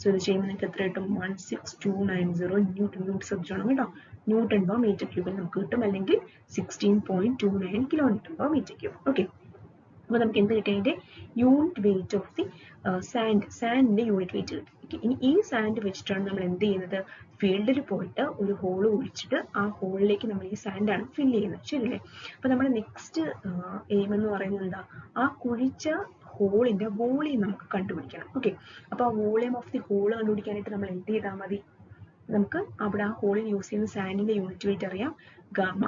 so ഇത് ചെയ്യുമ്പോൾ നിങ്ങൾക്ക് എത്ര കിട്ടും? 16290 ന്യൂട്ടൺ. ന്യൂട്ടൺ ശ്രദ്ധിച്ചോണം കേട്ടോ. ന്യൂട്ടൺ പെർ മീറ്റർ ക്യൂബിൽ നമുക്ക് കിട്ടും, അല്ലെങ്കിൽ 16.29 kilometre per metre cube. Okay, അപ്പൊ നമുക്ക് എന്ത് കിട്ടിയതിന്റെ യൂണിറ്റ് വെയിറ്റ് ഓഫ് ദി സാൻഡിന്റെ യൂണിറ്റ് വെയിറ്റ് കിട്ടി. ഇനി ഈ സാൻഡ് വെച്ചിട്ടാണ് നമ്മൾ എന്ത് ചെയ്യുന്നത്? ഫീൽഡിൽ പോയിട്ട് ഒരു ഹോള് കുഴിച്ചിട്ട് ആ ഹോളിലേക്ക് നമ്മൾ ഈ സാൻഡാണ് ഫില്ല് ചെയ്യുന്നത്, ശരിയല്ലേ. അപ്പൊ നമ്മുടെ നെക്സ്റ്റ് എയിം എന്ന് പറയുന്നത് എന്താ? ആ കുഴിച്ച ഹോളിന്റെ വോളിയം നമുക്ക് കണ്ടുപിടിക്കണം. ഓക്കെ, അപ്പൊ ആ വോളിയം ഓഫ് ദി ഹോള് കണ്ടുപിടിക്കാനായിട്ട് നമ്മൾ എന്ത് ചെയ്താൽ മതി? നമുക്ക് അവിടെ ആ ഹോളിൽ യൂസ് ചെയ്യുന്ന സാൻഡിന്റെ യൂണിറ്റ് വെയിറ്റ് അറിയാം, gamma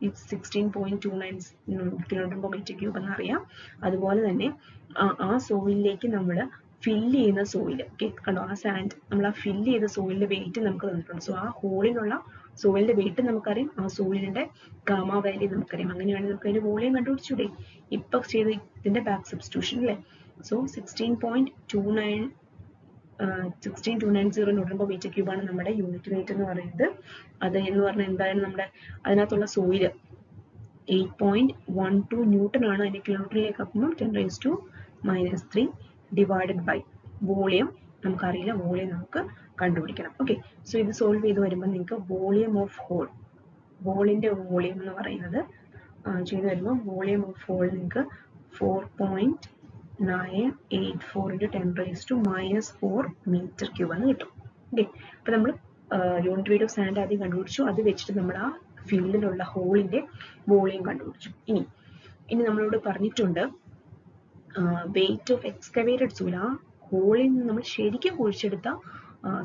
16.29 kilometre per metre cube എന്നറിയാം. അതുപോലെ തന്നെ ആ സോയിലിലേക്ക് നമ്മൾ ഫില്ല് ചെയ്യുന്ന സോയിൽ, ഓക്കെ കണ്ടോ, ആ സാൻഡ് നമ്മൾ ആ ഫില്ല് ചെയ്ത സോയിലിന്റെ വെയിറ്റ് നമുക്ക് തന്നിട്ടുണ്ട്. സോ ആ ഹോളിലുള്ള സോയിലിന്റെ വെയിറ്റ് നമുക്കറിയാം, ആ സോയിലിന്റെ ഗാമ വാല്യൂ നമുക്കറിയാം. അങ്ങനെയാണെങ്കിൽ നമുക്ക് അതിന്റെ വോളിയം കണ്ടുപിടിച്ചൂടെ? ഇപ്പൊ ചെയ്ത ഇതിന്റെ ബാക്ക് സബ്സ്റ്റിറ്റ്യൂഷൻ അല്ലേ. So 16.290 newton per metre cube ആണ് നമ്മുടെ യൂണിറ്റ് വെയിറ്റ് എന്ന് പറയുന്നത്. അത് എന്ന് പറഞ്ഞാൽ എന്തായാലും നമ്മുടെ അതിനകത്തുള്ള സോയില് 8.12 ന്യൂട്ടൺ ആണ്. അതിന്റെ കിലോമീറ്ററിലേക്ക് ആക്കുമ്പോൾ 10⁻³ ഡിവൈഡഡ് ബൈ വോളിയം നമുക്കറിയില്ല, വോളിയം നമുക്ക് കണ്ടുപിടിക്കണം. ഓക്കെ, സോ ഇത് സോൾവ് ചെയ്ത് വരുമ്പോൾ നിങ്ങൾക്ക് വോളിയം ഓഫ് ഹോൾ, ഹോളിന്റെ വോളിയം എന്ന് പറയുന്നത് ചെയ്ത് വരുമ്പോൾ വോളിയം ഓഫ് ഹോൾ നിങ്ങൾക്ക് 4.984 × 10⁻⁻4 മീറ്റർ ക്യൂബ് എന്ന് കിട്ടും. ഓക്കെ, അപ്പൊ നമ്മൾ യൂണിറ്റ് വെയിറ്റ് ഓഫ് സാൻഡ് ആദ്യം കണ്ടുപിടിച്ചു. അത് വെച്ചിട്ട് നമ്മൾ ആ ഫീൽഡിലുള്ള ഹോളിന്റെ വോളിയം കണ്ടുപിടിച്ചു. ഇനി നമ്മളോട് പറഞ്ഞിട്ടുണ്ട് വെയിറ്റ് ഓഫ് എക്സ്കവേറ്റഡ് സോയിൽ, ആ ഹോളിൽ നിന്ന് നമ്മൾ ശരിക്കും കുഴിച്ചെടുത്ത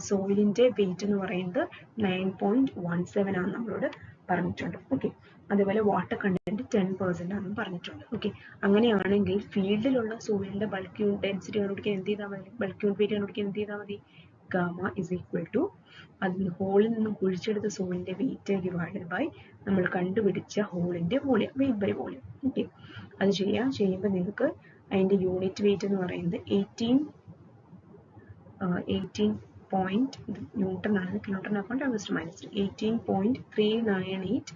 സോയിലിന്റെ വെയിറ്റ് എന്ന് പറയുന്നത് 9.17 ആണ് നമ്മളോട് പറഞ്ഞിട്ടുണ്ട്. ഓക്കെ, അതേപോലെ വാട്ടർ കണ്ടന്റ് 10% ആണെന്ന് പറഞ്ഞിട്ടുണ്ട്. ഓക്കെ, അങ്ങനെയാണെങ്കിൽ ഫീൽഡിലുള്ള സോയിലിന്റെ ബൾക്ക് ഡെൻസിറ്റി കണ്ടുപിടിക്കാൻ എന്ത് ചെയ്താൽ മതി? ബൾക്ക് യൂണിറ്റ് വെയിറ്റ് കണ്ടുപിടിക്കാൻ എന്ത് ചെയ്താൽ മതി? ഗാമ ഇസ് ഈക്വൽ ടു അതിന് ഹോളിൽ നിന്നും കുഴിച്ചെടുത്ത സോയിലിന്റെ വെയിറ്റ് ഡിവൈഡഡ് ബൈ നമ്മൾ കണ്ടുപിടിച്ച ഹോളിന്റെ volume, weight by volume. Okay, അത് ചെയ്യുമ്പോൾ നിങ്ങൾക്ക് അതിന്റെ യൂണിറ്റ് വെയിറ്റ് എന്ന് പറയുന്നത് 18 ന്യൂട്ടൺ ആണ്. Kilometre account just minus 18.398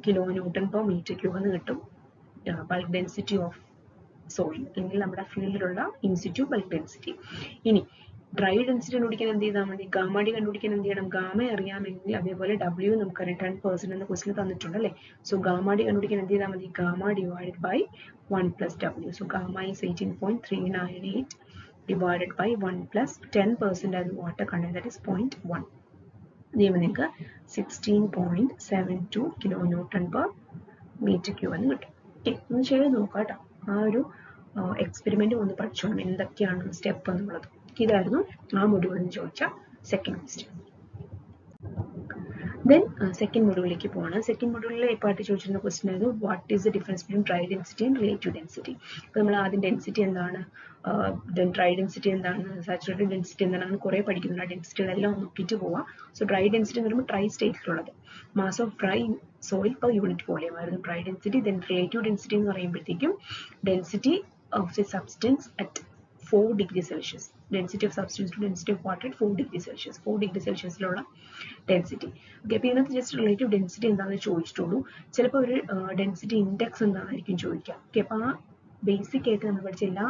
kilo newton per metre cube എന്ന് കിട്ടും ബൾക്ക് ഡെൻസിറ്റി ഓഫ് സോയിൽ, അല്ലെങ്കിൽ നമ്മുടെ ഫീൽഡിലുള്ള ഇൻസിറ്റു ബൾക്ക് ഡെൻസിറ്റി. ഇനി ഡ്രൈ ഡെൻസിറ്റി കണ്ടുപിടിക്കാൻ എന്ത് ചെയ്താൽ മതി? ഗാമ ഡി കണ്ടുപിടിക്കാൻ എന്ത് ചെയ്യണം? ഗാമ അറിയാമെങ്കിൽ അതേപോലെ ഡബ്ല്യു നമുക്കറിയാം 10% എന്ന ക്വസ്റ്റിന് തന്നിട്ടുണ്ട് അല്ലേ. സോ ഗാമ ഡി കണ്ടുപിടിക്കാൻ എന്ത് ചെയ്താൽ മതി? Gamma divided by 1 plus W. So gamma is 18.398 divided by 1 plus 10% as water content, that is 0.1. ഇത് നിങ്ങൾക്ക് 16.72 kilonewton per meter cube എന്ന് കിട്ടും. ഓക്കെ, ഒന്ന് ചെയ്ത് നോക്കാം കേട്ടോ. ആ ഒരു എക്സ്പെരിമെന്റ് ഒന്ന് പഠിച്ചോളും എന്തൊക്കെയാണ് സ്റ്റെപ്പ് എന്നുള്ളത്. ഇതായിരുന്നു ആ മൊഡ്യൂളിൽ ചോദിച്ച സെക്കൻഡ് ക്വസ്റ്റ്യൻ. ദെൻ സെക്കൻഡ് മൊഡ്യൂളിലേക്ക് പോവാണ്. സെക്കൻഡ് മൊഡ്യൂളിൽ ഈ പാർട്ടി ചോദിച്ചിരുന്ന ക്വസ്റ്റ്യൻ ആയിരുന്നു what is the difference between dry density and relative density. അപ്പോൾ നമ്മൾ ആദ്യം ഡെൻസിറ്റി എന്താണ്, ദെൻ ഡ്രൈ ഡെൻസിറ്റി എന്താണ്, സാച്ചുറേറ്റഡ് ഡെൻസിറ്റി എന്താണ്, അങ്ങനെ കുറേ പഠിക്കുന്നുണ്ട്. ആ ഡെൻസിറ്റികളെല്ലാം നോക്കിയിട്ട് പോവാം. സോ ഡ്രൈ ഡെൻസിറ്റി എന്ന് പറയുമ്പോൾ ട്രൈ സ്റ്റേറ്റിലുള്ളത് mass of dry soil per unit volume ആയിരുന്നു dry density. Then relative density എന്ന് പറയുമ്പോഴത്തേക്കും density of the substance at 4 degrees Celsius. Density of substance to density of water at 4 degrees Celsius. 4 degrees Celsiusലുള്ള density. Okay, അപ്പോൾ ഇതിനകത്ത് just relative density എന്താണെന്ന് ചോദിച്ചിട്ടുള്ളൂ. ചിലപ്പോൾ ഒരു density index എന്താണെന്നായിരിക്കും ചോദിക്കാം. ഓക്കെ, അപ്പോൾ ആ ബേസിക് ആയിട്ട് നമ്മൾ പഠിച്ച എല്ലാ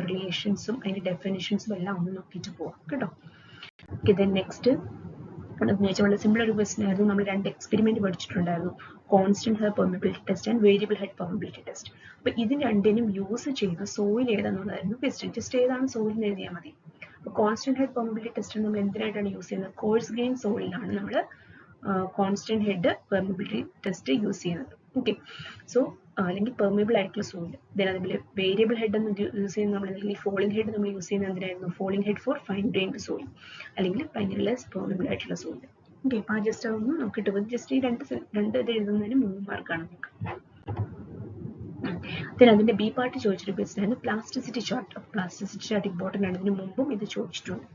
റിലേഷൻസും അതിന്റെ ഡെഫിനിഷൻസും എല്ലാം ഒന്ന് നോക്കിയിട്ട് പോവാം കേട്ടോ. ഓക്കെ, ദെൻ നെക്സ്റ്റ് വളരെ സിമ്പിൾ ഒരു ക്വസ്റ്റ്യൻ ആയിരുന്നു. നമ്മൾ 2 എക്സ്പെരിമെന്റ് പഠിച്ചിട്ടുണ്ടായിരുന്നു, constant head permeability test and variable head permeability test. അപ്പൊ ഇതിന് രണ്ടിനും യൂസ് ചെയ്ത സോയിൽ ഏതാണെന്നുള്ളതായിരുന്നു ക്വസ്റ്റ്യൻ. ജസ്റ്റ് ഏതാണ് സോയിൽ എന്ന് എഴുതിയാൽ മതി. അപ്പൊ കോൺസ്റ്റന്റ് ഹെഡ് പെർമിബിലിറ്റി ടെസ്റ്റ് നമ്മൾ എന്തിനായിട്ടാണ് യൂസ് ചെയ്യുന്നത്? കോഴ്സ് ഗ്രെയിൻ സോയിലാണ് നമ്മൾ constant head permeability test use ചെയ്യുന്നത്. ഓക്കെ, സോ അല്ലെങ്കിൽ പെർമിബിൾ ആയിട്ടുള്ള സോയിൽ. ദെൻ അതുപോലെ വേരിയബിൾ ഹെഡ് എന്ന് യൂസ് ചെയ്യുന്നത് നമ്മൾ, അല്ലെങ്കിൽ ഫോളിംഗ് ഹെഡ് നമ്മൾ യൂസ് ചെയ്യുന്നത് എന്തിനായിരുന്നു? Falling head for fine grained soil, അല്ലെങ്കിൽ ഭയങ്കര ലെസ് പെർമിബിൾ ആയിട്ടുള്ള സോയിൽ. ഓക്കെ, അപ്പോൾ ആ ജസ്റ്റ് അതൊന്നും നോക്കിയിട്ട് പോയി. ജസ്റ്റ് ഈ രണ്ട് ഇത് എഴുതുന്നതിന് 3 മാർക്കാണ് നമുക്ക്. അതിന്റെ ബി പാർട്ട് ചോദിച്ചിട്ട് question plasticity chart. Plasticity chart important ആണ്, ഇതിന് മുമ്പും ഇത് ചോദിച്ചിട്ടുണ്ട്.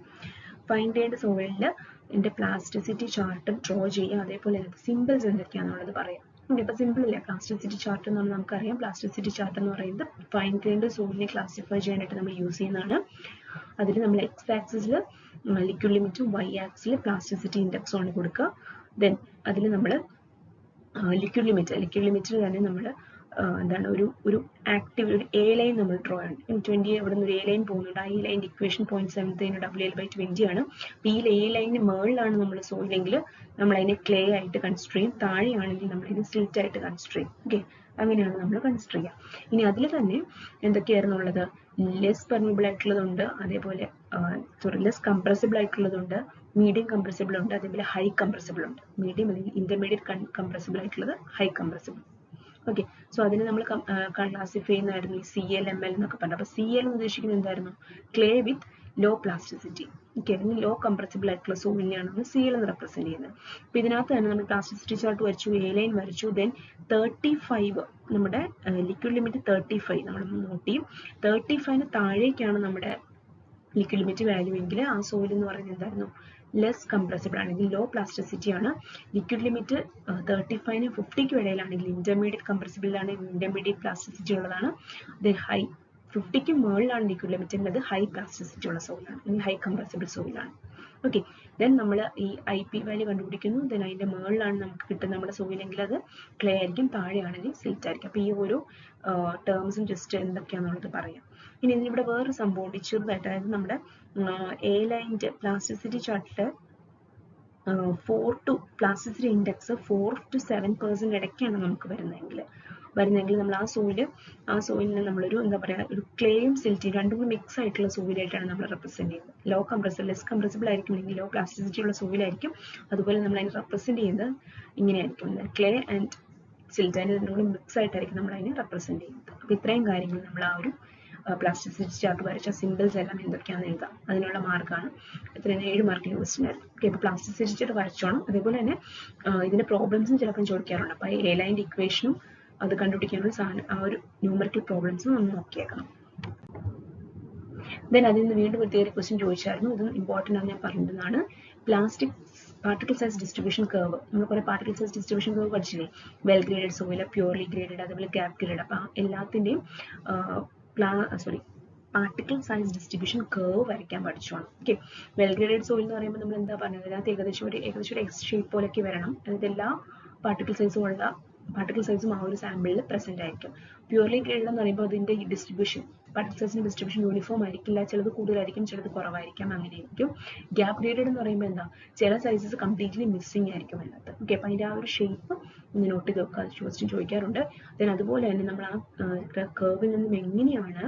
ഫൈൻ ഗ്രൈൻഡ് സോയിലിന്റെ ഇതിന്റെ പ്ലാസ്റ്റിസിറ്റി ചാർട്ട് ഡ്രോ ചെയ്യുക, അതേപോലെ സിമ്പിൾസ് എന്തൊക്കെയാണെന്നുള്ളത് പറയാം. ഇപ്പൊ സിമ്പിൾ അല്ലേ പ്ലാസ്റ്റിസിറ്റി ചാർട്ട് എന്ന് പറഞ്ഞാൽ നമുക്കറിയാം. പ്ലാസ്റ്റിസിറ്റി ചാർട്ട് എന്ന് പറയുന്നത് ഫൈൻ ഗ്രൈൻഡ് സോയിലിനെ ക്ലാസിഫൈ ചെയ്യാനായിട്ട് നമ്മൾ യൂസ് ചെയ്യുന്നതാണ്. അതിൽ നമ്മൾ എക്സ് ആക്സിസിൽ ലിക്വിഡ് ലിമിറ്റും വൈ ആക്സിൽ പ്ലാസ്റ്റിസിറ്റി ഇൻഡെക്സും ആണ് കൊടുക്കുക. ദെൻ അതിൽ നമ്മൾ ലിക്വിഡ് ലിമിറ്റിൽ തന്നെ നമ്മൾ എന്താണ് ഒരു ആക്റ്റീവ് ഒരു എ ലൈൻ നമ്മൾ ഡ്രോ ആണ്. 20 ഇവിടെ നിന്ന് ഒരു എ ലൈൻ പോകുന്നുണ്ട്. ആ എ ലൈൻ്റെ ഇക്വേഷൻ 0.73 WL/20 ആണ്. ഈ എ ലൈനിന് മുകളിലാണ് നമ്മൾ സോയിലെങ്കിൽ നമ്മൾ അതിനെ ക്ലേ ആയിട്ട് കൺസിഡർ ചെയ്യും, താഴെയാണെങ്കിൽ നമ്മൾ ഇതിനെ സ്ലിറ്റ് ആയിട്ട് കൺസിഡർ ചെയ്യും. ഓക്കെ, അങ്ങനെയാണ് നമ്മൾ കൺസിഡർ ചെയ്യുക. ഇനി അതിൽ തന്നെ എന്തൊക്കെയായിരുന്നു ഉള്ളത്? ലെസ് പെർമിബിൾ ആയിട്ടുള്ളതുണ്ട്, അതേപോലെ ലെസ് കംപ്രസിബിൾ ആയിട്ടുള്ളതുണ്ട്, മീഡിയം കംപ്രസിബിൾ ഉണ്ട്, അതേപോലെ ഹൈ കംപ്രസിബിൾ ഉണ്ട്. മീഡിയം അല്ലെങ്കിൽ ഇന്റർമീഡിയറ്റ് കംപ്രസിബിൾ ആയിട്ടുള്ളത്, ഹൈ കംപ്രസിബിൾ. ഓക്കെ, സോ അതിന് നമ്മൾ ക്ലാസിഫൈ ചെയ്യുന്നതായിരുന്നു CL/ML എന്നൊക്കെ പറഞ്ഞു. അപ്പൊ CL എന്ന് ഉദ്ദേശിക്കുന്നത് എന്തായിരുന്നു? ക്ലേ വിത്ത് ലോ പ്ലാസ്റ്റിസിറ്റി. ഓക്കെ, അതിന് ലോ കംപ്രസിബിൾ ആയിട്ടുള്ള സോയിലിനെയാണ് നമ്മൾ CL എന്ന് റെപ്രസെന്റ് ചെയ്യുന്നത്. അപ്പൊ ഇതിനകത്ത് തന്നെ നമ്മൾ പ്ലാസ്റ്റിസിറ്റി ചാർട്ട് വരച്ചു, എ ലൈൻ വരച്ചു. ദെൻ 35 നമ്മുടെ ലിക്വിഡ് ലിമിറ്റ് 35 നമ്മൾ നോട്ട് ചെയ്യും. 35ന് താഴേക്കാണ് നമ്മുടെ ലിക്വിഡ് ലിമിറ്റ് വാല്യൂ എങ്കിൽ ആ സോയിൽ എന്ന് പറയുന്നത് എന്തായിരുന്നു? ലെസ് കംപ്രസിബിൾ ആണെങ്കിൽ ലോ പ്ലാസ്റ്റിസിറ്റി ആണ്. ലിക്വിഡ് ലിമിറ്റ് 35നും 50ക്കും ഇടയിലാണെങ്കിൽ ഇന്റർമീഡിയറ്റ് കംപ്രസിബിൾ ആണ്, ഇന്റർമീഡിയറ്റ് പ്ലാസ്റ്റിസിറ്റി ഉള്ളതാണ്. ദെൻ ഹൈ 50ക്ക് മുകളിലാണ് ലിക്വിഡ് ലിമിറ്റ് എങ്കിൽ അത് ഹൈ പ്ലാസ്റ്റിസിറ്റി ഉള്ള സോയിലാണ്, അല്ലെങ്കിൽ ഹൈ കംപ്രസിബിൾ സോയിലാണ്. ഓക്കെ, ദെൻ നമ്മൾ ഈ IP വാല്യൂ കണ്ടുപിടിക്കുന്നു. ദെൻ അതിന്റെ മുകളിലാണ് നമുക്ക് കിട്ടുന്ന നമ്മുടെ സോയിലെങ്കിൽ അത് ക്ലേ ആയിരിക്കും, താഴെയാണെങ്കിൽ സിൽറ്റ് ആയിരിക്കും. അപ്പൊ ഈ ഓരോ ടേംസും ജസ്റ്റ് എന്തൊക്കെയാണെന്നുള്ളത് പറയാം. ഇനി ഇതിനിവിടെ വേറൊരു സംഭവം ഉണ്ട് ചെറുതായിട്ട്. അതായത് നമ്മുടെ എ ലൈൻ്റെ പ്ലാസ്റ്റിസിറ്റി ചാർട്ടില് പ്ലാസ്റ്റിസിറ്റി ഇൻഡെക്സ് 4 to 7% ഇടയ്ക്കാണ് നമുക്ക് വരുന്നതെങ്കിൽ നമ്മൾ ആ സോയിലിനെ നമ്മളൊരു എന്താ പറയുക, ഒരു ക്ലേയും സിൽറ്റും രണ്ടും കൂടി മിക്സ് ആയിട്ടുള്ള സോയിലായിട്ടാണ് നമ്മൾ റെപ്രസെന്റ് ചെയ്യുന്നത്. ലോ കംപ്രസിബിൾ, ലെസ് കംപ്രസിബിൾ ആയിരിക്കും, അല്ലെങ്കിൽ ലോ പ്ലാസ്റ്റിസിറ്റി ഉള്ള സോയിലായിരിക്കും. അതുപോലെ നമ്മൾ അതിനെ റെപ്രസെന്റ് ചെയ്യുന്നത് ഇങ്ങനെയായിരിക്കും, ക്ലേ ആൻഡ് സിൽറ്റ്, അതിന് രണ്ടും കൂടി മിക്സ് ആയിട്ടായിരിക്കും നമ്മൾ അതിനെ റെപ്രസെന്റ് ചെയ്യുന്നത്. അപ്പൊ ഇത്രയും കാര്യങ്ങൾ നമ്മൾ ആ ഒരു പ്ലാസ്റ്റിസിറ്റി ചാർട്ട് വരച്ച സിമ്പിൾസ് എല്ലാം എന്തൊക്കെയാണെന്ന് എഴുതാം. അതിനുള്ള മാർക്കാണ്. എത്രയാണ്? 7 മാർക്കിന് ക്വസ്റ്റ്യൻ ആയിരുന്നു. ഓക്കെ, ഇപ്പോൾ പ്ലാസ്റ്റിസിറ്റി ചാർട്ട് വരച്ചോണം. അതേപോലെ തന്നെ ഇതിന്റെ പ്രോബ്ലംസും ചിലപ്പോൾ ചോദിക്കാറുണ്ട്. അപ്പൊ എ ലൈൻ്റെ ഇക്വേഷനും അത് കണ്ടുപിടിക്കാനുള്ള ആ ഒരു ന്യൂമറിക്കൽ പ്രോബ്ലംസും ഒന്ന് നോക്കിയേക്കണം. ദെൻ അതിൽ നിന്ന് വീണ്ടും ഒരു തിയറി ക്വസ്റ്റ്യൻ ചോദിച്ചായിരുന്നു. ഇതും ഇമ്പോർട്ടൻ്റ് ആണ്, ഞാൻ പറഞ്ഞതാണ്. Plastic particle size distribution curve, നമ്മൾ കുറെ പാർട്ടിക്കിൾ സൈസ് ഡിസ്ട്രിബ്യൂഷൻ കർവ് പഠിച്ചില്ലേ? Well graded soil, purely graded, അതുപോലെ ഗ്യാപ് ഗ്രേഡഡ്. അപ്പം എല്ലാത്തിൻ്റെയും പാർട്ടിക്കിൾ സൈസ് ഡിസ്ട്രിബ്യൂഷൻ കർവ് വരയ്ക്കാൻ പഠിച്ചോണം. ഓക്കെ, വെൽ ഗ്രേഡഡ് സോയിൽ എന്ന് പറയുമ്പോൾ നമ്മൾ എന്താ പറഞ്ഞത്? അതിനകത്ത് ഏകദേശം ഒരു എക്സ് ഷേപ്പ് പോലെയൊക്കെ വരണം. അതായത് എല്ലാ പാർട്ടിക്കിൾ സൈസും ആ ഒരു സാമ്പിളിൽ പ്രസന്റ് ആയിരിക്കും. പ്യൂർലി ഗ്രേഡഡ് എന്ന് പറയുമ്പോൾ അതിന്റെ ഡിസ്ട്രിബ്യൂഷൻ, പാർട്ടിക്കിൾ സൈസിന്റെ ഡിസ്ട്രിബ്യൂഷൻ യൂണിഫോം ആയിരിക്കില്ല, ചിലത് കൂടുതലായിരിക്കും, ചിലത് കുറവായിരിക്കാം, അങ്ങനെയായിരിക്കും. ഗ്യാപ് ഗ്രേഡഡ് എന്ന് പറയുമ്പോൾ എന്താ? ചില സൈസസ് കംപ്ലീറ്റ്ലി മിസ്സിംഗ് ആയിരിക്കും അതിനകത്ത്. ഓക്കെ, അപ്പം അതിന്റെ ആ ഒരു ഷേപ്പ് ഒന്ന് നോട്ട് ചെയ്ത് വെക്കുക, ക്വസ്റ്റ്യൻ ചോദിക്കാറുണ്ട്. ദെൻ അതുപോലെ തന്നെ നമ്മൾ ആ കർവിൽ നിന്നും എങ്ങനെയാണ്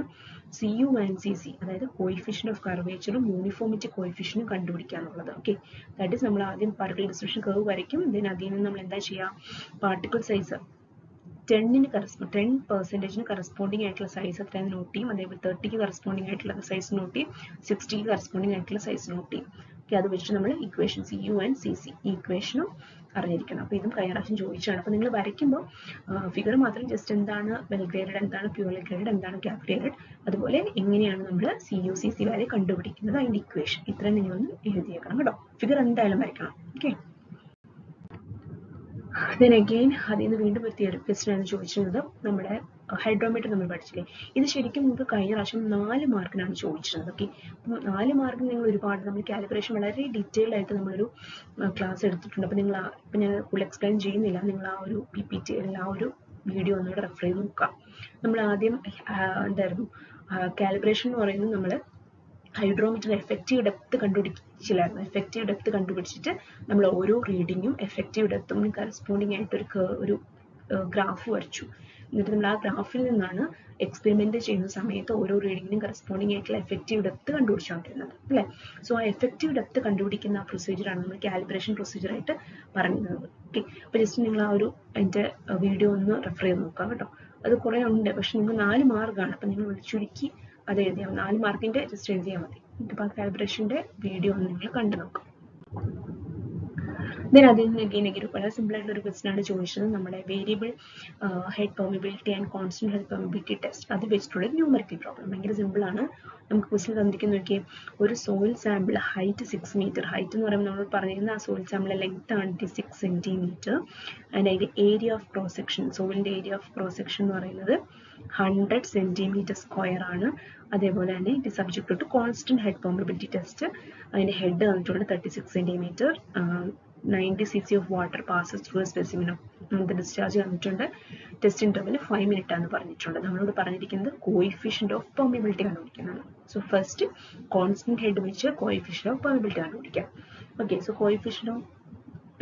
CU and CC, അതായത് കോയിഫിഷ്യന്റ് ഓഫ് കർവേച്ചറും യൂണിഫോമിറ്റി കോയിഫിഷ്യന്റും കണ്ടുപിടിക്കാന്നുള്ളത്. ഓക്കെ, ദാറ്റ് ഈസ് നമ്മൾ ആദ്യം പാർട്ടിക്കിൾ ഡിസ്ട്രിബ്യൂഷൻ കർവ് വരയ്ക്കും. ദെൻ അതിൽ നിന്ന് നമ്മൾ എന്താ ചെയ്യുക? പാർട്ടിക്കിൾ സൈസ് 10% കറസ്പോണ്ടിങ് ആയിട്ടുള്ള സൈസ് എത്രയാണെന്ന് നോട്ട് ചെയ്യും. അതേപോലെ 30ക്ക് കറസ്പോണ്ടിങ് ആയിട്ടുള്ള സൈസ് നോട്ട് ചെയ്യും, 60ക്ക് കറസ്പോണ്ടിങ് ആയിട്ടുള്ള സൈസ് നോട്ട് ചെയ്യും. ഓക്കെ, അത് വെച്ചിട്ട് നമ്മൾ ഇക്വേഷൻ CU and CC ഈ ഇക്വേഷനും അറിഞ്ഞിരിക്കണം. അപ്പോൾ ഇതും കഴിഞ്ഞ പ്രാവശ്യം ചോദിച്ചാണ്. അപ്പോൾ നിങ്ങൾ വരയ്ക്കുമ്പോൾ ഫിഗർ മാത്രം ജസ്റ്റ് എന്താണ് വെൽ ഗ്രേഡഡ്, എന്താണ് പ്യൂർലി ഗ്രേഡഡ്, എന്താണ് ഗ്യാപ് ഗ്രേഡഡ്, അതുപോലെ എങ്ങനെയാണ് നമ്മൾ CU CC വാല്യൂ കണ്ടുപിടിക്കുന്നത്, അതിൻ്റെ ഇക്വേഷൻ ഇത്രയും നിങ്ങളൊന്ന് എഴുതിയേക്കണം കേട്ടോ. ഫിഗർ എന്തായാലും വരയ്ക്കണം. ഓക്കെ, then again അതിൽ നിന്ന് വീണ്ടും ഒരു തിയറി ക്വസ്റ്റ്യൻ ആണ് ചോദിച്ചിരുന്നത്. നമ്മുടെ ഹൈഡ്രോമീറ്റർ നമ്മൾ പഠിച്ചില്ലേ? ഇത് ശരിക്കും നിങ്ങൾക്ക് കഴിഞ്ഞ പ്രാവശ്യം 4 മാർക്കിനാണ് ചോദിച്ചിരുന്നത്. ഓക്കെ, അപ്പം 4 മാർക്കിന് നിങ്ങൾ ഒരുപാട് നമ്മൾ കാലിബ്രേഷൻ വളരെ ഡീറ്റെയിൽഡ് ആയിട്ട് നമ്മളൊരു ക്ലാസ് എടുത്തിട്ടുണ്ട്. അപ്പം നിങ്ങൾ ഇപ്പം ഞാൻ ഫുൾ എക്സ്പ്ലെയിൻ ചെയ്യുന്നില്ല, നിങ്ങൾ ആ ഒരു PPT ആ ഒരു വീഡിയോ ഒന്നുകൂടെ റെഫർ ചെയ്ത് നോക്കാം. നമ്മൾ ആദ്യം എന്തായിരുന്നു കാലിബ്രേഷൻ എന്ന് പറയുന്നത്, നമ്മൾ ഹൈഡ്രോമീറ്റർ എഫക്റ്റീവ് ഡെപ്ത് കണ്ടുപിടിച്ചില്ലായിരുന്നു. എഫക്റ്റീവ് ഡെപ്ത് കണ്ടുപിടിച്ചിട്ട് നമ്മൾ ഓരോ റീഡിങ്ങും എഫക്റ്റീവ് ഡെപ്തും കറസ്പോണ്ടിങ് ആയിട്ട് ഒരു ഗ്രാഫ് വരച്ചു. എന്നിട്ട് നമ്മൾ ആ ഗ്രാഫിൽ നിന്നാണ് എക്സ്പെരിമെന്റ് ചെയ്യുന്ന സമയത്ത് ഓരോ റീഡിങ്ങിനും കറസ്പോണ്ടിങ് ആയിട്ടുള്ള എഫക്റ്റീവ് ഡെപ്ത് കണ്ടുപിടിച്ചുകൊണ്ടിരുന്നത് അല്ലേ. സോ ആ എഫക്റ്റീവ് ഡെപ്ത് കണ്ടുപിടിക്കുന്ന പ്രൊസീജിയറാണ് നമ്മൾ കാലിബ്രേഷൻ പ്രൊസീജിയർ ആയിട്ട് പറയുന്നത്. ഓക്കെ, അപ്പോൾ ജസ്റ്റ് നിങ്ങൾ ആ ഒരു അതിൻ്റെ വീഡിയോ ഒന്ന് റെഫർ ചെയ്ത് നോക്കാം കേട്ടോ. അത് കുറേ ഉണ്ട്, പക്ഷെ നിങ്ങൾ 4 മാർക്കാണ്. അപ്പം നിങ്ങൾ ചുരുക്കി അത് എഴുതിയാൽ 4 മാർക്കിന്റെ ജസ്റ്റ് എഴുതിയാൽ മതി. അപ്പോൾ കാലിബ്രേഷന്റെ വീഡിയോ ഒന്ന് നിങ്ങൾ കണ്ടു നോക്കാം. ദെൻ അതിൽ നിന്ന് വളരെ സിമ്പിൾ ആയിട്ടുള്ള ഒരു ക്വസ്റ്റ്യൻ ആണ് ചോദിച്ചത്. നമ്മുടെ variable head permeability and constant head permeability test, അത് വെച്ചിട്ടുള്ള ന്യൂമറിക്കൽ പ്രോബ്ലം. ഭയങ്കര സിമ്പിൾ ആണ്. നമുക്ക് ക്വസ്റ്റ്യൻ തന്നിരിക്കുന്ന നോക്കിയേ, ഒരു soil sample height 6 metre. Height എന്ന് പറയുമ്പോൾ നമ്മൾ പറഞ്ഞിരുന്ന ആ സോയിൽ സാമ്പിൾ ലെങ്ത് ആണ് 6 സെന്റിമീറ്റർ. ആൻഡ് അതിന്റെ ഏരിയ ഓഫ് ക്രോസ് സെക്ഷൻ, സോയിലിന്റെ ഏരിയ ഓഫ് ക്രോസ് സെക്ഷൻ എന്ന് പറയുന്നത് 100 സെന്റിമീറ്റർ സ്ക്വയർ ആണ്. അതേപോലെ തന്നെ ഇത് subject to constant head permeability test. അതിന്റെ ഹെഡ് തന്നിട്ടുണ്ട് 36 centimetre. 90 cc of water passes through a specimen of discharge തന്നിട്ടുണ്ട്. ടെസ്റ്റ് ഇന്റർവെൽ 5 മിനിറ്റ് ആണ് പറഞ്ഞിട്ടുണ്ട്. നമ്മളോട് പറഞ്ഞിരിക്കുന്നത് കോയിഫിഷ്യന്റ് ഓഫ് പെർമിബിലിറ്റി കണ്ടുപിടിക്കുന്നതാണ്. സോ ഫസ്റ്റ് കോൺസ്റ്റന്റ് ഹെഡ് വെച്ച് കോയിഫിഷ്യന്റ് ഓഫ് പെർമിബിലിറ്റി കണ്ടുപിടിക്കാം. Okay, so coefficient of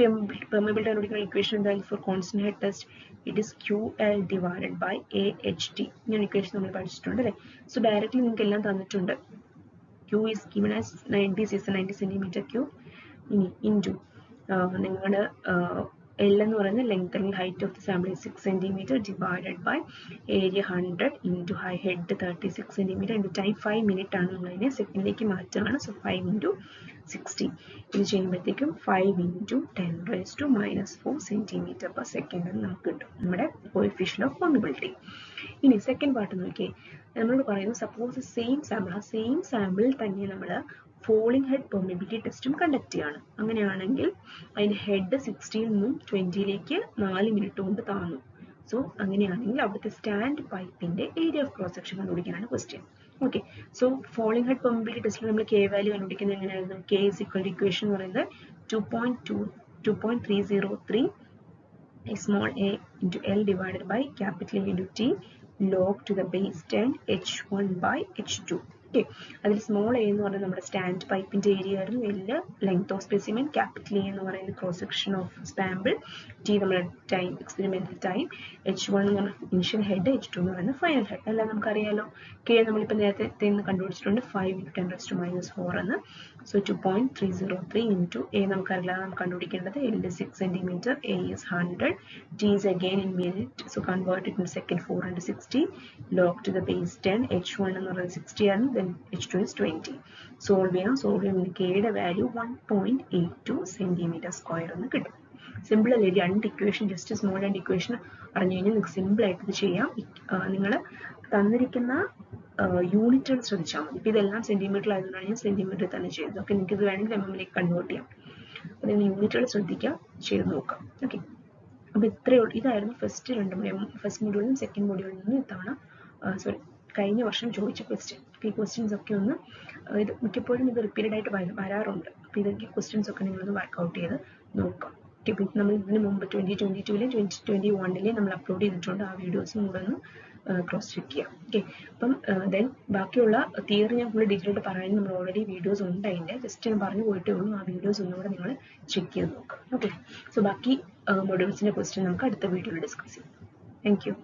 permeability കണ്ടുപിടിക്കുന്ന ഇക്വേഷൻ എന്തായാലും for constant head test it is QL divided by AHT. ഇങ്ങനെ ഇക്വേഷൻ നമ്മൾ പഠിച്ചിട്ടുണ്ട് അല്ലേ. സോ ഡയറക്റ്റ്ലി നിങ്ങൾക്ക് എല്ലാം തന്നിട്ടുണ്ട്. Q is given as 90 centimeter cube. ഇനി ഇൻറ്റു നിങ്ങളുടെ L എന്ന് പറയുന്നത് ലെങ്ത് അല്ലെങ്കിൽ height of the sample 6 centimetre divided by area 100 into head 36 centimetre into time 5 minute ആണ്. നമ്മളതിനെ സെക്കൻഡിലേക്ക് മാറ്റുകയാണ്. സോ 5 ഇൻറ്റു 60 ഇത് ചെയ്യുമ്പോഴത്തേക്കും 5 ഇൻറ്റു 10⁻⁻4 സെന്റിമീറ്റർ പെർ സെക്കൻഡ് എന്ന് നമുക്ക് കിട്ടും നമ്മുടെ കോയിഫിഷ്യന്റ് ഓഫ് പെർമിബിലിറ്റി. ഇനി സെക്കൻഡ് പാർട്ട് നോക്കിയേ, നമ്മളോട് പറയുന്നു സപ്പോസ് സെയിം സാമ്പിൾ, ആ സെയിം സാമ്പിളിൽ തന്നെ നമ്മൾ ഫോളിംഗ് ഹെഡ് പെർമിബിലിറ്റി ടെസ്റ്റും കണ്ടക്ട് ചെയ്യാണ്. അങ്ങനെയാണെങ്കിൽ അതിന്റെ ഹെഡ് 60 നിന്നും 20ലേക്ക് 4 മിനിറ്റ് കൊണ്ട് താന്നു. സോ അങ്ങനെയാണെങ്കിൽ അവിടുത്തെ സ്റ്റാൻഡ് പൈപ്പിന്റെ ഏരിയ ഓഫ് ക്രോസ് സെക്ഷൻ കണ്ടുപിടിക്കാനാണ് question. Okay, so falling head permeability ടെസ്റ്റിൽ നമ്മൾ K വാല്യൂ കണ്ടുപിടിക്കുന്നത് എങ്ങനെയായിരുന്നു? K is equal to equation എന്ന് പറയുന്നത് 2.303 small a into L divided by capital A into T log to the base 10 H1 by H2. Okay, അതിൽ small A എന്ന് പറയുന്നത് നമ്മുടെ സ്റ്റാൻഡ് പൈപ്പിന്റെ ഏരിയ ആയിരുന്നു. L length of specimen, capital A എന്ന് പറയുന്നത് cross section of sample, T നമ്മുടെ time experimental time, H1 എന്ന് പറഞ്ഞ ഇനിഷ്യൽ ഹെഡ്, H2 എന്ന് പറയുന്നത് ഫൈനൽ ഹെഡ്. എല്ലാം നമുക്കറിയാലോ. K നമ്മളിപ്പോൾ നേരത്തെ കണ്ടുപിടിച്ചിട്ടുണ്ട് 5 × 10⁻⁴ എന്ന്. സോ 2.303 ഇൻറ്റു എ നമുക്കറിയാം, നമുക്ക് കണ്ടുപിടിക്കേണ്ടത് L 6 centimetre, A is 100, T is again in minute, so convert it in second 4 × 60 log to the base 10. H1 എന്ന് പറയുന്നത് 60 ആണ്, then H2 is 20. സോൾവ് ചെയ്യുമ്പോൾ കെയുടെ വാല്യൂ 1.82 സെന്റിമീറ്റർ സ്ക്വയർ എന്ന് കിട്ടും. സിമ്പിൾ അല്ലേ? രണ്ട് ഇക്വേഷൻ, ജസ്റ്റ് സ്മോൾ രണ്ട് ഇക്വേഷൻ അറിഞ്ഞു കഴിഞ്ഞാൽ നിങ്ങൾക്ക് സിമ്പിൾ ആയിട്ട് ഇത് ചെയ്യാം. നിങ്ങൾ തന്നിരിക്കുന്ന യൂണിറ്റുകൾ ശ്രദ്ധിച്ചാൽ മതി. ഇപ്പോൾ ഇതെല്ലാം സെൻറ്റിമീറ്റർ ആയതുകൊണ്ടാണ് ഞാൻ സെൻറ്റിമീറ്റർ തന്നെ ചെയ്തത്. ഓക്കെ, നിങ്ങൾക്ക് ഇത് വേണമെങ്കിൽ എമ്മിലേക്ക് കൺവേർട്ട് ചെയ്യാം. അപ്പോൾ നിങ്ങൾ യൂണിറ്റുകൾ ശ്രദ്ധിക്കുക, ചെയ്ത് നോക്കാം. ഓക്കെ, അപ്പോൾ ഇതായിരുന്നു ഫസ്റ്റ് മൊഡ്യൂളിലും സെക്കൻഡ് മൊഡ്യൂളിൽ നിന്നും ഇത്തവണ കഴിഞ്ഞ വർഷം ചോദിച്ച ക്വസ്റ്റ്യൻ. അപ്പോൾ ഈ ക്വസ്റ്റ്യൻസ് ഒക്കെ ഒന്ന് ഇത് മിക്കപ്പോഴും ഇത് റിപ്പീറ്റഡ് ആയിട്ട് വരാറുണ്ട്. അപ്പോൾ ഇതൊക്കെ ക്വസ്റ്റ്യൻസ് ഒക്കെ നിങ്ങളൊന്ന് വർക്കൗട്ട് ചെയ്ത് നോക്കാം. ഓക്കെ, അപ്പോൾ നമ്മൾ ഇതിന് മുമ്പ് 2022-ലെയും 2021-ലെയും നമ്മൾ അപ്ലോഡ് ചെയ്തിട്ടുണ്ട്. ആ വീഡിയോസും കൂടെ ഒന്ന് ക്രോസ് ചെക്ക് ചെയ്യാം. ഓക്കെ, അപ്പം ദെൻ ബാക്കിയുള്ള തിയറി ഞാൻ ഫുൾ ഡീറ്റെയിൽ ആയിട്ട് പറയാൻ നമ്മൾ ഓൾറെഡി വീഡിയോസ് ഉണ്ട്. അതിൻ്റെ ജസ്റ്റ് ഞാൻ പറഞ്ഞു പോയിട്ടേ ഉള്ളൂ. ആ വീഡിയോസ് ഒന്നുകൂടെ നിങ്ങൾ ചെക്ക് ചെയ്ത് നോക്കാം. ഓക്കെ, സോ ബാക്കി മൊഡ്യൂൾസിൻ്റെ ക്വസ്റ്റ്യൻ നമുക്ക് അടുത്ത വീഡിയോയിൽ ഡിസ്കസ് ചെയ്യാം. Thank you.